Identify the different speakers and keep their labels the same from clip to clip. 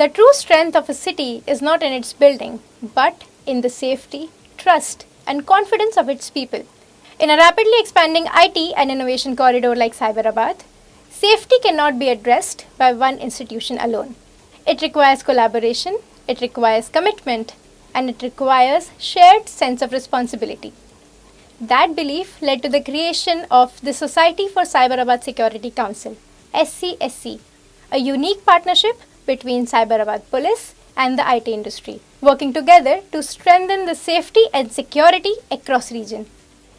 Speaker 1: The true strength of a city is not in its building, but in the safety, trust, and confidence of its people. In a rapidly expanding IT and innovation corridor like Cyberabad, safety cannot be addressed by one institution alone. It requires collaboration, it requires commitment, and it requires shared sense of responsibility. That belief led to the creation of the Society for Cyberabad Security Council, SCSC, a unique partnership between Cyberabad Police and the IT industry, working together to strengthen the safety and security across region.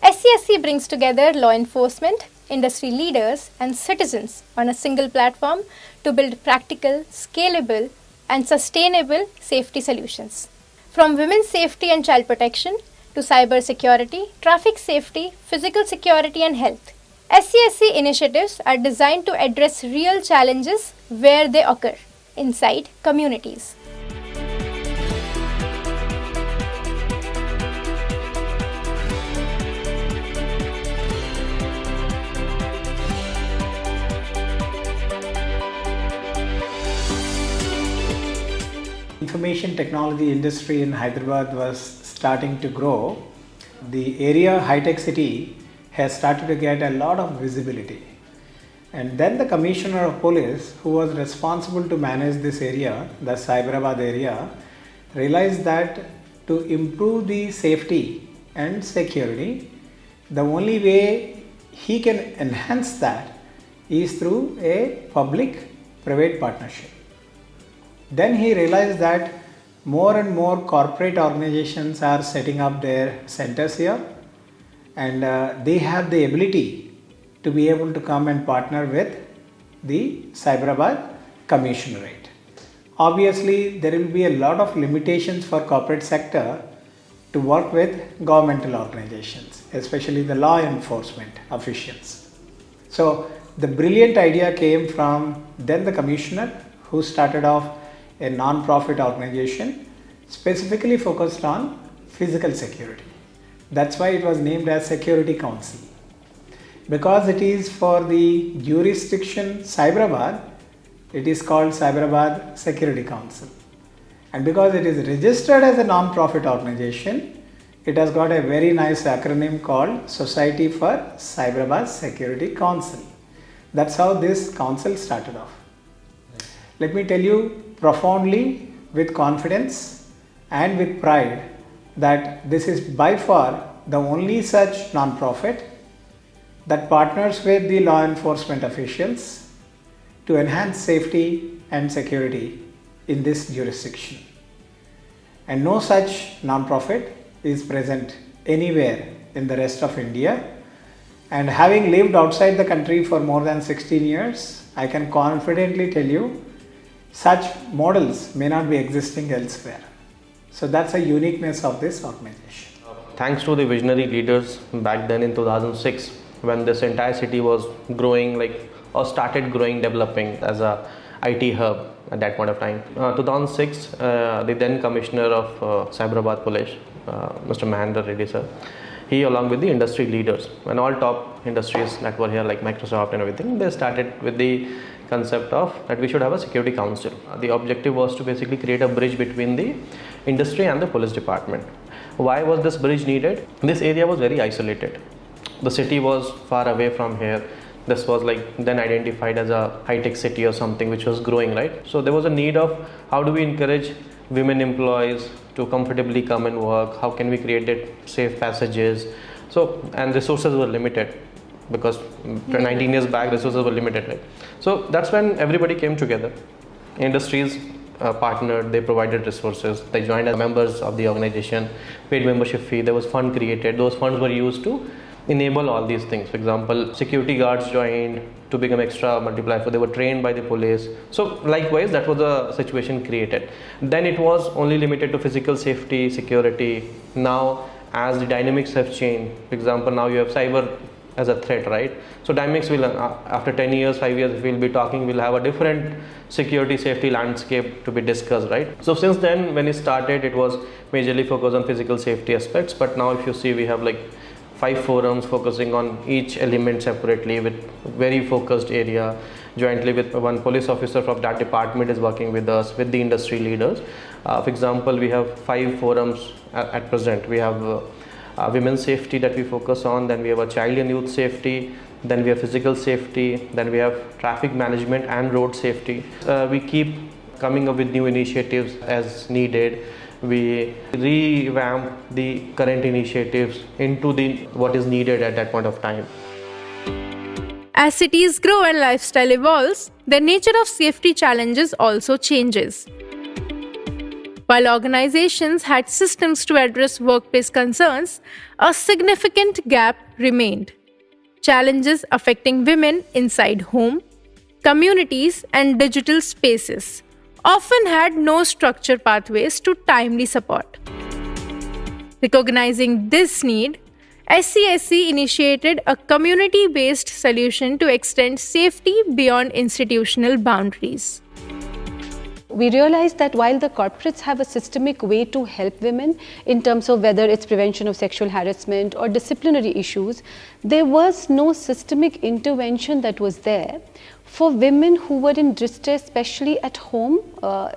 Speaker 1: SCSC brings together law enforcement, industry leaders and citizens on a single platform to build practical, scalable and sustainable safety solutions. From women's safety and child protection to cyber security, traffic safety, physical security and health, SCSC initiatives are designed to address real challenges where they occur, inside communities.
Speaker 2: Information technology industry in Hyderabad was starting to grow. The area high-tech city has started to get a lot of visibility. And then the Commissioner of Police, who was responsible to manage this area, the Cyberabad area, realized that to improve the safety and security, the only way he can enhance that is through a public-private partnership. Then he realized that more and more corporate organizations are setting up their centers here, and they have the ability to be able to come and partner with the Cyberabad Commissionerate. Obviously, there will be a lot of limitations for corporate sector to work with governmental organizations, especially the law enforcement officials. So the brilliant idea came from then the commissioner, who started off a non-profit organization specifically focused on physical security. That's why it was named as Security Council. Because it is for the jurisdiction Cyberabad, it is called Cyberabad Security Council. And because it is registered as a non-profit organization, it has got a very nice acronym called Society for Cyberabad Security Council. That's how this council started off. Let me tell you profoundly, with confidence and with pride, that this is by far the only such non-profit that partners with the law enforcement officials to enhance safety and security in this jurisdiction. And no such non-profit is present anywhere in the rest of India. And having lived outside the country for more than 16 years, I can confidently tell you such models may not be existing elsewhere. So that's a uniqueness of this organization.
Speaker 3: Thanks to the visionary leaders back then in 2006, when this entire city was growing or started growing, developing as a IT hub at that point of time. 2006, the then Commissioner of Cyberabad Police, Mr. Mahendra Reddy sir, he along with the industry leaders and all top industries that were here like Microsoft and everything, they started with the concept of that we should have a security council. The objective was to basically create a bridge between the industry and the police department. Why was this bridge needed? This area was very isolated. The city was far away from here. This was then identified as a high-tech city or something which was growing, right? So there was a need of how do we encourage women employees to comfortably come and work? How can we create safe passages? So, and resources were limited because 19 years back resources were limited, right? So that's when everybody came together. Industries partnered, they provided resources, they joined as members of the organization, paid membership fee, there was fund created, those funds were used to enable all these things. For example, security guards joined to become extra multiplier, so they were trained by the police. So likewise, that was a situation created. Then it was only limited to physical safety, security. Now, as the dynamics have changed, for example, now you have cyber as a threat, right? So dynamics will, after 10 years, 5 years, if we'll be talking, we'll have a different security safety landscape to be discussed, right? So since then, when it started, it was majorly focused on physical safety aspects, but now if you see, we have 5 forums focusing on each element separately with very focused area. jointly with one police officer from that department is working with us, with the industry leaders. For example, we have 5 forums at present. We have women's safety that we focus on, then we have a child and youth safety, then we have physical safety, then we have traffic management and road safety. We keep coming up with new initiatives as needed. We revamp the current initiatives into what is needed at that point of time.
Speaker 1: As cities grow and lifestyle evolves, the nature of safety challenges also changes. While organizations had systems to address workplace concerns, a significant gap remained. Challenges affecting women inside home, communities, and digital spaces often had no structured pathways to timely support. Recognizing this need, SCSC initiated a community-based solution to extend safety beyond institutional boundaries.
Speaker 4: We realized that while the corporates have a systemic way to help women in terms of whether it's prevention of sexual harassment or disciplinary issues, there was no systemic intervention that was there for women who were in distress, especially at home,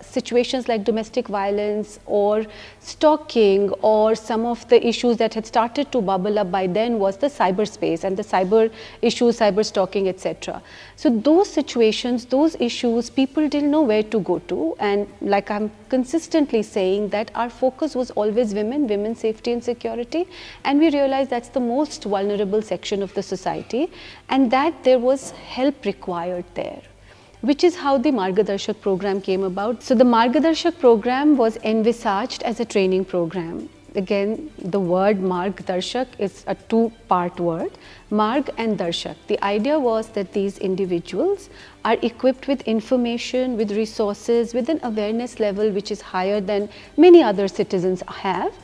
Speaker 4: situations like domestic violence or stalking, or some of the issues that had started to bubble up by then was the cyberspace and the cyber issues, cyber stalking, etc. So those situations, those issues, people didn't know where to go to, and like I'm consistently saying that our focus was always women, women's safety and security, and we realized that's the most vulnerable section of the society and that there was help required there, which is how the Margdarshak program came about. So the Margdarshak program was envisaged as a training program. Again, the word Margdarshak is a 2-part word, Marg and Darshak. The idea was that these individuals are equipped with information, with resources, with an awareness level which is higher than many other citizens have,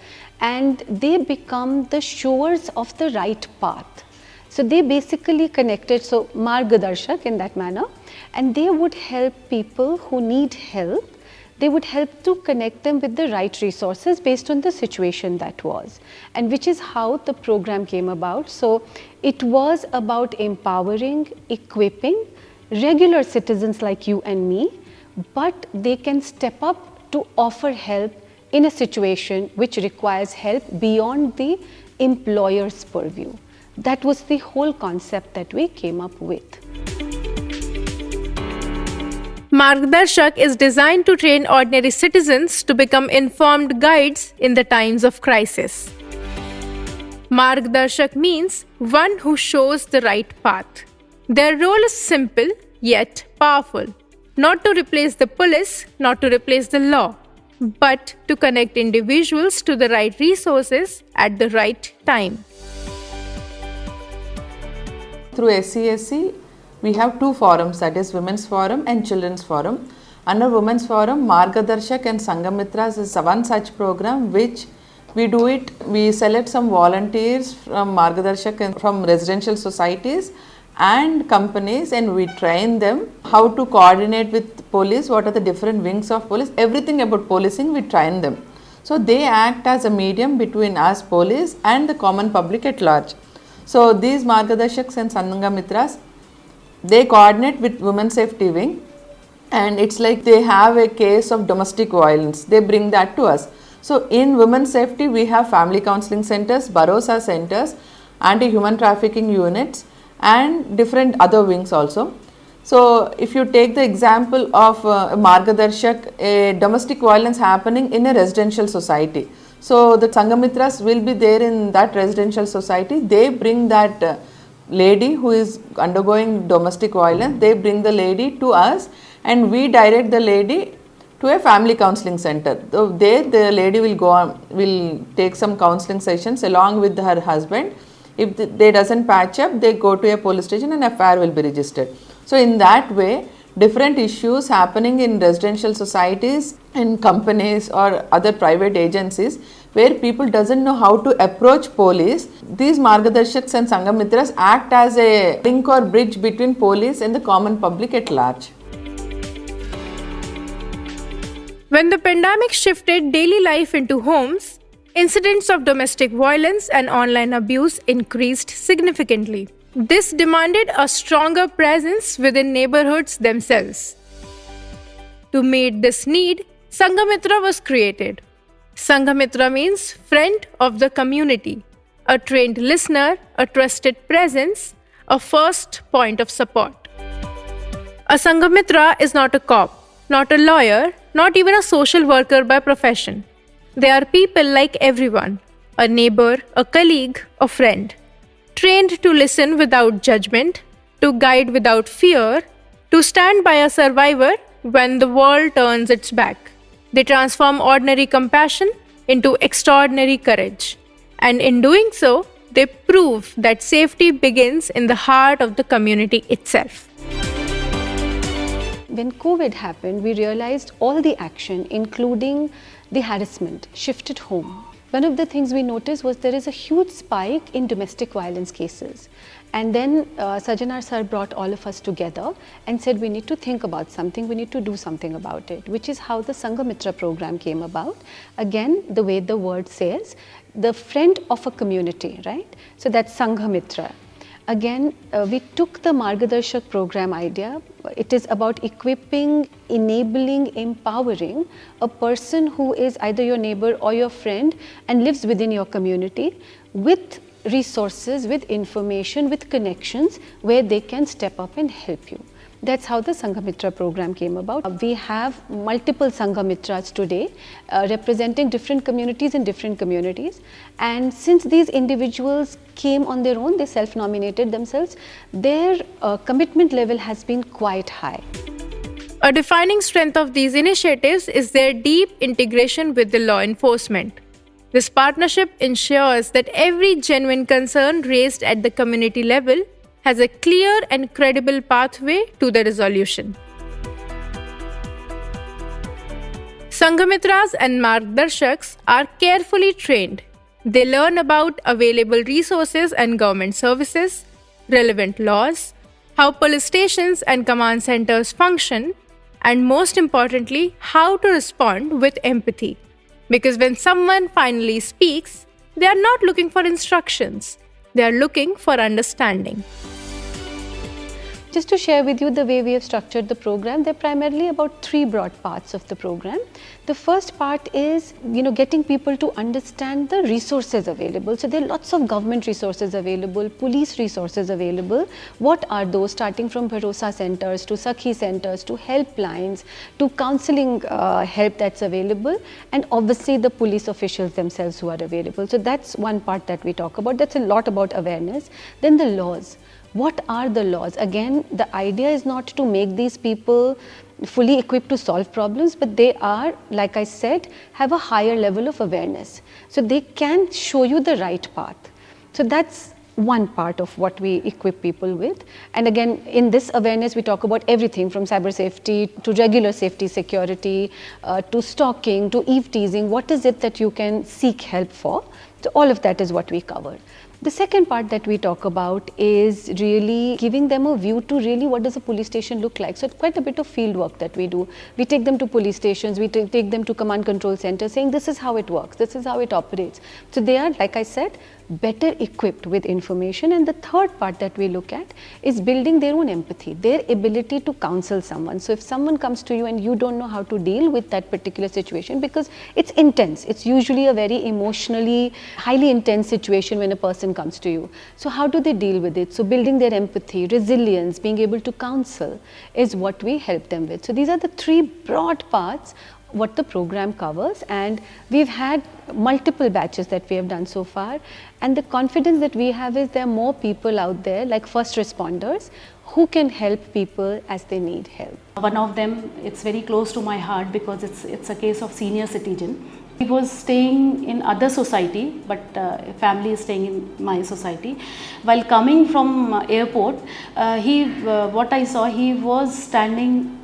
Speaker 4: and they become the showers of the right path. So they basically connected, so Margdarshak in that manner, and they would help people who need help. They would help to connect them with the right resources based on the situation that was, and which is how the program came about. So it was about empowering, equipping regular citizens like you and me, but they can step up to offer help in a situation which requires help beyond the employer's purview. That was the whole concept that we came up with.
Speaker 1: Margdarshak is designed to train ordinary citizens to become informed guides in the times of crisis. Margdarshak means one who shows the right path. Their role is simple yet powerful, not to replace the police, not to replace the law, but to connect individuals to the right resources at the right time.
Speaker 5: Through SCSC, we have 2 forums, that is Women's Forum and Children's Forum. Under Women's Forum, Margdarshak and Sangamitra is one such program which we select some volunteers from Margdarshak and from residential societies and companies, and we train them how to coordinate with police, what are the different wings of police, everything about policing we train them. So they act as a medium between us police and the common public at large. So these Margdarshaks and Sangamitras, they coordinate with Women's Safety Wing, and it's like they have a case of domestic violence, they bring that to us. So in Women's Safety, we have family counseling centers, Bharosa centers, anti-human trafficking units, and different other wings also. So if you take the example of Margdarshak, a domestic violence happening in a residential society. So the Sangamitras will be there in that residential society. They bring that lady who is undergoing domestic violence, they bring the lady to us, and we direct the lady to a family counseling center. So there the lady will go on, will take some counseling sessions along with her husband. If they doesn't patch up, they go to a police station and FIR will be registered. So in that way, different issues happening in residential societies, in companies or other private agencies where people doesn't know how to approach police, these Margdarshaks and Sangamitras act as a link or bridge between police and the common public at large.
Speaker 1: When the pandemic shifted daily life into homes, incidents of domestic violence and online abuse increased significantly. This demanded a stronger presence within neighborhoods themselves. To meet this need, Sangamitra was created. Sangamitra means friend of the community, a trained listener, a trusted presence, a first point of support. A Sangamitra is not a cop, not a lawyer, not even a social worker by profession. They are people like everyone, a neighbor, a colleague, a friend, trained to listen without judgment, to guide without fear, to stand by a survivor when the world turns its back. They transform ordinary compassion into extraordinary courage. And in doing so, they prove that safety begins in the heart of the community itself.
Speaker 4: When COVID happened, we realized all the action, including the harassment, shifted home. One of the things we noticed was there is a huge spike in domestic violence cases. And then Sajanar sir brought all of us together and said we need to think about something, we need to do something about it, which is how the Sangamitra program came about. Again, the way the word says, the friend of a community, right? So that's Sangamitra. Again, we took the Margdarshak program idea. It is about equipping, enabling, empowering a person who is either your neighbor or your friend and lives within your community with resources, with information, with connections where they can step up and help you. That's how the Sangamitra program came about. We have multiple Sangamitras today representing different communities in different communities. And since these individuals came on their own, they self-nominated themselves, their commitment level has been quite high.
Speaker 1: A defining strength of these initiatives is their deep integration with the law enforcement. This partnership ensures that every genuine concern raised at the community level has a clear and credible pathway to the resolution. Sangamitras and Margdarshaks are carefully trained. They learn about available resources and government services, relevant laws, how police stations and command centers function, and most importantly, how to respond with empathy. Because when someone finally speaks, they are not looking for instructions, they are looking for understanding.
Speaker 4: Just to share with you the way we have structured the program, there are primarily about 3 broad parts of the program. The first part is, getting people to understand the resources available. So there are lots of government resources available, police resources available. What are those, starting from Bharosa centers to Sakhi centers to helplines to counseling help that's available, and obviously the police officials themselves who are available. So that's one part that we talk about. That's a lot about awareness. Then the laws. What are the laws? Again, the idea is not to make these people fully equipped to solve problems, but they are, like I said, have a higher level of awareness. So they can show you the right path. So that's one part of what we equip people with. And again, in this awareness, we talk about everything from cyber safety to regular safety, security, to stalking, to eve teasing. What is it that you can seek help for? So all of that is what we covered. The second part that we talk about is really giving them a view to really what does a police station look like. So it's quite a bit of field work that we do. We take them to police stations, we take them to command control centers saying this is how it works, this is how it operates. So they are, like I said, better equipped with information. And the third part that we look at is building their own empathy, their ability to counsel someone. So if someone comes to you and you don't know how to deal with that particular situation, because it's intense, it's usually a very emotionally, highly intense situation when a person comes to you. So how do they deal with it? So building their empathy, resilience, being able to counsel is what we help them with. So these are the 3 broad parts what the program covers, and we've had multiple batches that we have done so far, and the confidence that we have is there are more people out there like first responders who can help people as they need help.
Speaker 6: One of them, it's very close to my heart because it's a case of senior citizen. He was staying in other society, but family is staying in my society. While coming from airport, what I saw, he was standing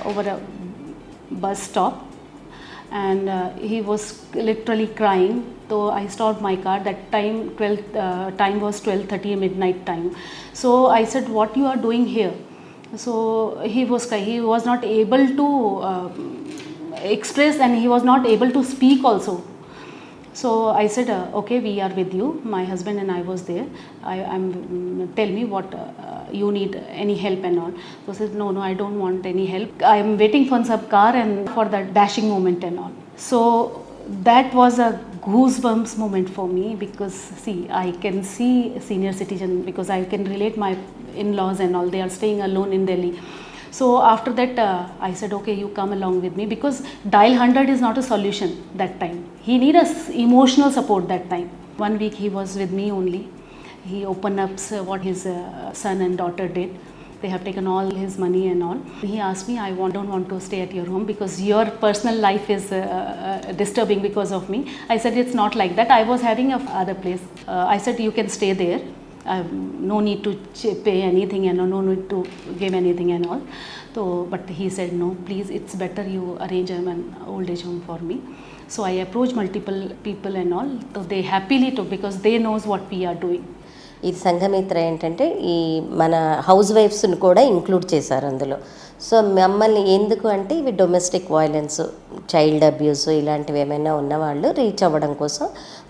Speaker 6: over a bus stop, and he was literally crying. So I stopped my car. That time time was 12:30 midnight time. So I said, "What you are doing here?" So he was not able to express, and he was not able to speak also. So I said, okay, we are with you. My husband and I was there. Tell me what you need, any help and all. So I said, no, I don't want any help. I am waiting for some car and for that dashing moment and all. So that was a goosebumps moment for me, because see, I can see senior citizen, because I can relate my in-laws and all. They are staying alone in Delhi. So after that, I said, okay, you come along with me, because dial 100 is not a solution that time. He need emotional support that time. 1 week he was with me only. He opened up what his son and daughter did. They have taken all his money and all. He asked me, don't want to stay at your home because your personal life is disturbing because of me. I said, it's not like that. I was having a other place. I said, you can stay there. No need to pay anything and no need to give anything and all. So, but he said, no, please, it's better you arrange an old age home for me. So I approached multiple people and all. So they happily took, because they knows what we are doing.
Speaker 7: ఇది సంఘమిత్ర ఏంటంటే ఈ మన house వైఫ్స్ని కూడా include చేశారు అందులో. So మమ్మల్ని ఎందుకు అంటే ఇవి డొమెస్టిక్ వైలెన్స్, చైల్డ్ అబ్యూస్ ఇలాంటివి ఏమైనా ఉన్నవాళ్ళు రీచ్ అవ్వడం కోసం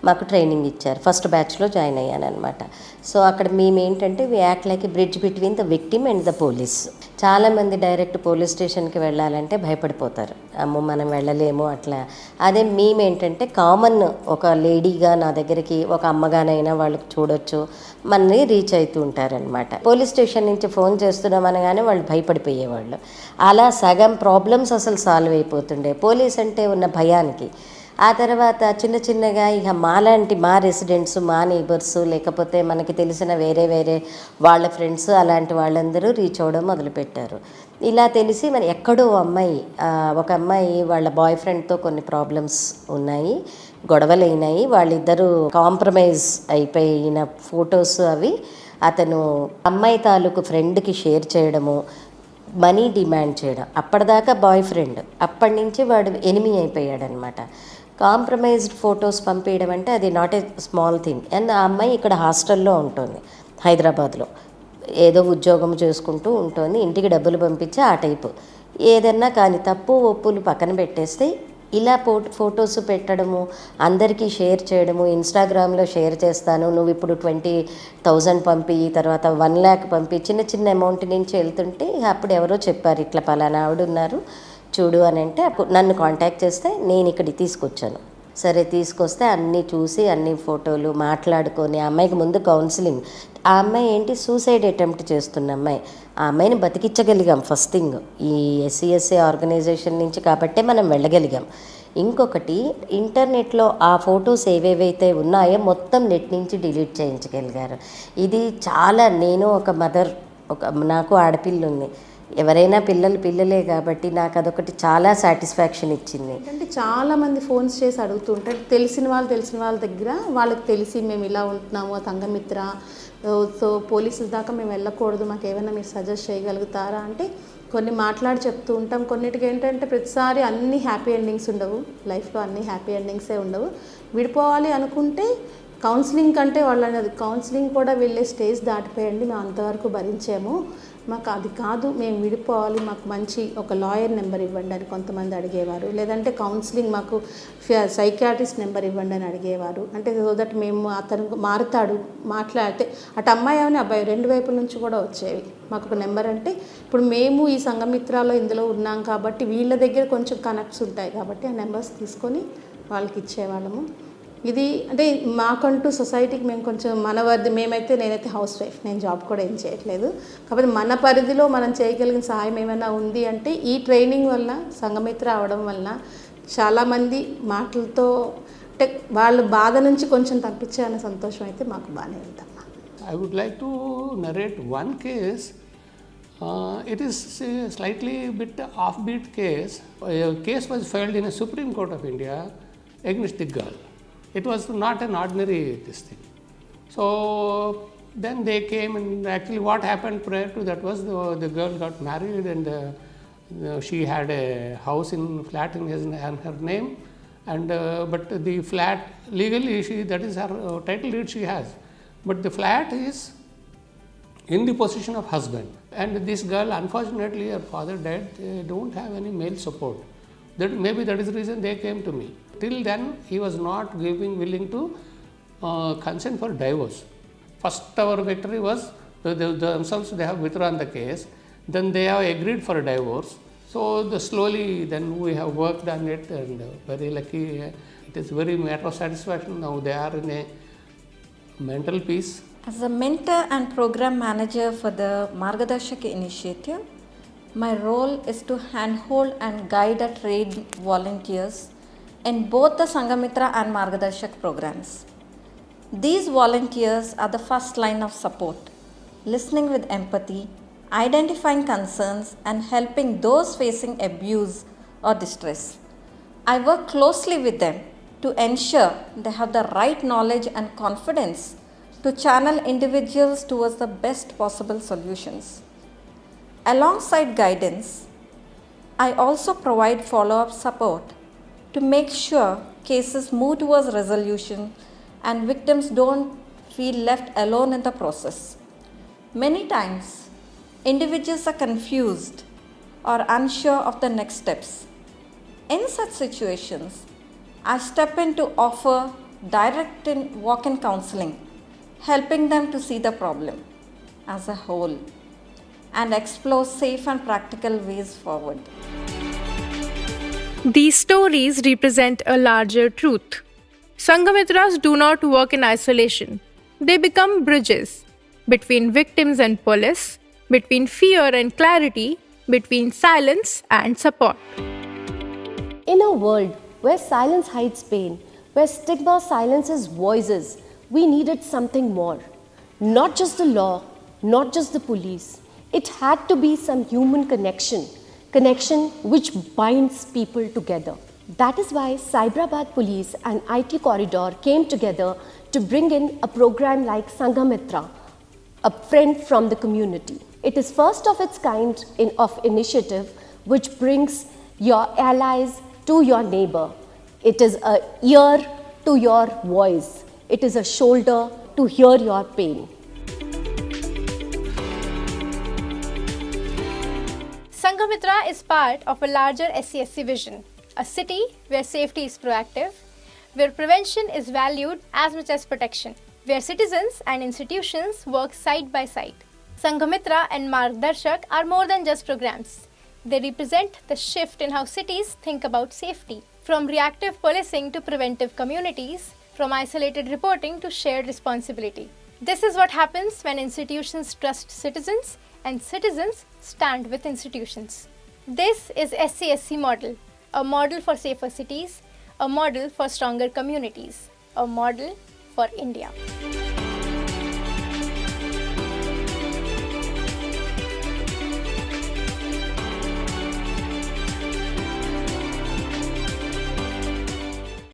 Speaker 7: మాకు ట్రైనింగ్ ఇచ్చారు. ఫస్ట్ బ్యాచ్లో జాయిన్ అయ్యాను అనమాట. సో అక్కడ మేము ఏంటంటే we act like bridge between the victim and the police. చాలామంది డైరెక్ట్ పోలీస్ స్టేషన్కి వెళ్ళాలంటే భయపడిపోతారు, అమ్మో మనం వెళ్ళలేము అట్లా. అదే మేమేంటంటే కామన్ ఒక లేడీగా నా దగ్గరికి ఒక అమ్మగానైనా వాళ్ళకి చూడొచ్చు, మనని రీచ్ అవుతూ ఉంటారనమాట. పోలీస్ స్టేషన్ నుంచి ఫోన్ చేస్తున్నాం అనగానే వాళ్ళు భయపడిపోయేవాళ్ళు. అలా సగం ప్రాబ్లమ్స్ అసలు సాల్వ్ అయిపోతుండే పోలీస్ అంటే ఉన్న భయానికి. ఆ తర్వాత చిన్న చిన్నగా ఇక మా రెసిడెంట్స్, మా నేబర్స్, లేకపోతే మనకి తెలిసిన వేరే వాళ్ళ ఫ్రెండ్స్, అలాంటి వాళ్ళందరూ రీచ్ అవ్వడం మొదలుపెట్టారు. ఇలా తెలిసి మరి ఎక్కడో ఒక అమ్మాయి వాళ్ళ బాయ్ ఫ్రెండ్తో కొన్ని ప్రాబ్లమ్స్ ఉన్నాయి, గొడవలు అయినాయి, వాళ్ళిద్దరూ కాంప్రమైజ్ అయిపోయిన ఫొటోస్ అవి అతను అమ్మాయి తాలూకు ఫ్రెండ్కి షేర్ చేయడము, మనీ డిమాండ్ చేయడం. అప్పటిదాకా బాయ్ ఫ్రెండ్, అప్పటి నుంచి వాడు ఎనిమీ అయిపోయాడనమాట. కాంప్రమైజ్డ్ ఫొటోస్ పంపించడం అంటే అది not a small thing. And ఆ అమ్మాయి ఇక్కడ హాస్టల్లో ఉంటుంది హైదరాబాద్లో, ఏదో ఉద్యోగం చేసుకుంటూ ఉంటుంది, ఇంటికి డబ్బులు పంపించి ఆ టైపు. ఏదన్నా కానీ తప్పు ఒప్పులు పక్కన పెట్టేస్తే ఇలా ఫొటోస్ పెట్టడము, అందరికీ షేర్ చేయడము, ఇన్స్టాగ్రామ్లో షేర్ చేస్తాను, నువ్వు ఇప్పుడు 20,000 పంపి, తర్వాత 1 lakh పంపి, చిన్న అమౌంట్ నుంచి వెళ్తుంటే అప్పుడు ఎవరో చెప్పారు, ఇట్లా పలానా ఆవిడ ఉన్నారు చూడు అని అంటే నన్ను కాంటాక్ట్ చేస్తే నేను ఇక్కడికి తీసుకొచ్చాను. సరే తీసుకొస్తే అన్నీ చూసి అన్ని ఫోటోలు మాట్లాడుకొని, ఆ అమ్మాయికి ముందు కౌన్సిలింగ్. ఆ అమ్మాయి ఏంటి సూసైడ్ అటెంప్ట్ చేస్తున్న అమ్మాయి. ఆ అమ్మాయిని బతికించగలిగాం ఫస్ట్ థింగ్ ఈ SCSC ఆర్గనైజేషన్ నుంచి, కాబట్టే మనం వెళ్ళగలిగాం. ఇంకొకటి ఇంటర్నెట్లో ఆ ఫొటోస్ ఏవేవైతే ఉన్నాయో మొత్తం నెట్ నుంచి డిలీట్ చేయించగలిగారు. ఇది చాలా, నేను ఒక మదర్, నాకు ఆడపిల్ల ఉంది, ఎవరైనా పిల్లలే కాబట్టి నాకు అదొకటి చాలా సాటిస్ఫాక్షన్ ఇచ్చింది.
Speaker 8: అంటే చాలామంది ఫోన్స్ చేసి అడుగుతుంటారు, తెలిసిన వాళ్ళ దగ్గర వాళ్ళకి తెలిసి మేము ఇలా ఉంటున్నాము సంఘమిత్ర, సో పోలీసుల దాకా మేము వెళ్ళకూడదు, మాకు ఏమైనా మీరు సజెస్ట్ చేయగలుగుతారా అంటే కొన్ని మాట్లాడి చెప్తూ ఉంటాం. కొన్నిటికి ఏంటంటే ప్రతిసారి అన్ని హ్యాపీ ఎండింగ్స్ ఉండవు, లైఫ్లో అన్ని హ్యాపీ ఎండింగ్సే ఉండవు. విడిపోవాలి అనుకుంటే కౌన్సిలింగ్ కంటే వాళ్ళని కౌన్సిలింగ్ కూడా వెళ్ళే స్టేజ్ దాటిపోయండి, మేము అంతవరకు భరించాము, మాకు అది కాదు, మేము విడిపోవాలి, మాకు మంచి ఒక లాయర్ నెంబర్ ఇవ్వండి అని కొంతమంది అడిగేవారు. లేదంటే కౌన్సిలింగ్ మాకు సైకియాట్రిస్ట్ నెంబర్ ఇవ్వండి అని అడిగేవారు. అంటే సో దట్ మేము అతను మారుతాడు, మాట్లాడితే అటు అమ్మాయి అవని అబ్బాయి రెండు వైపుల నుంచి కూడా వచ్చేవి. మాకు ఒక నెంబర్ అంటే ఇప్పుడు మేము ఈ సంఘమిత్రాలో ఇందులో ఉన్నాం కాబట్టి వీళ్ళ దగ్గర కొంచెం కనెక్ట్స్ ఉంటాయి కాబట్టి ఆ నెంబర్స్ తీసుకొని వాళ్ళకి ఇచ్చేవాళ్ళము. ఇది అంటే మాకంటూ సొసైటీకి మేము కొంచెం నేనైతే హౌస్ వైఫ్, నేను జాబ్ కూడా ఏం చేయట్లేదు కాబట్టి మన పరిధిలో మనం చేయగలిగిన సహాయం ఏమైనా ఉంది అంటే ఈ ట్రైనింగ్ వల్ల సంఘమిత్ర అవడం వల్ల చాలామంది మాటలతో అంటే వాళ్ళ బాధ నుంచి కొంచెం తప్పించే అనే సంతోషం అయితే మాకు బాగానే ఉందమ్మా.
Speaker 9: I would like to narrate one case. It is a slightly bit offbeat case. A case was filed in a Supreme Court of India against the girl. It was not an ordinary this thing. So then they came, and actually what happened prior to that was the girl got married, and she had a house in flat in her name, and but the flat legally that is her title deed she has, but the flat is in the possession of husband. And this girl, unfortunately her father died, they don't have any male support. Maybe that is the reason they came to me. Till then, he was not willing to consent for divorce. First, our victory was themselves they have withdrawn the case. Then they have agreed for a divorce. So slowly, then we have worked on it, and very lucky. It is very matter of satisfaction. Now they are in a mental peace.
Speaker 10: As a mentor and program manager for the Margdarshak initiative, my role is to handhold and guide the trained volunteers in both the Sangamitra and Margdarshak programs. These volunteers are the first line of support, listening with empathy, identifying concerns, and helping those facing abuse or distress. I work closely with them to ensure they have the right knowledge and confidence to channel individuals towards the best possible solutions. Alongside guidance, I also provide follow-up support to make sure cases move towards resolution and victims don't feel left alone in the process. Many times, individuals are confused or unsure of the next steps. In such situations, I step in to offer direct walk-in counseling, helping them to see the problem as a whole and explore safe and practical ways forward.
Speaker 1: These stories represent a larger truth. Sangamitras do not work in isolation. They become bridges between victims and police, between fear and clarity, between silence and support.
Speaker 11: In a world where silence hides pain, where stigma silences voices, we needed something more. Not just the law, not just the police. It had to be some human connection which binds people together. That is why Cyberabad Police and IT Corridor came together to bring in a program like Sangamitra, a friend from the community. It is first of its kind of initiative which brings your allies to your neighbor. It is an ear to your voice. It is a shoulder to hear your pain.
Speaker 1: Sangamitra is part of a larger SCSC vision, a city where safety is proactive, where prevention is valued as much as protection, where citizens and institutions work side by side. Sangamitra and Margdarshak are more than just programs. They represent the shift in how cities think about safety, from reactive policing to preventive communities, from isolated reporting to shared responsibility. This is what happens when institutions trust citizens and citizens stand with institutions. This is SCSC model, a model for safer cities, a model for stronger communities, a model for India.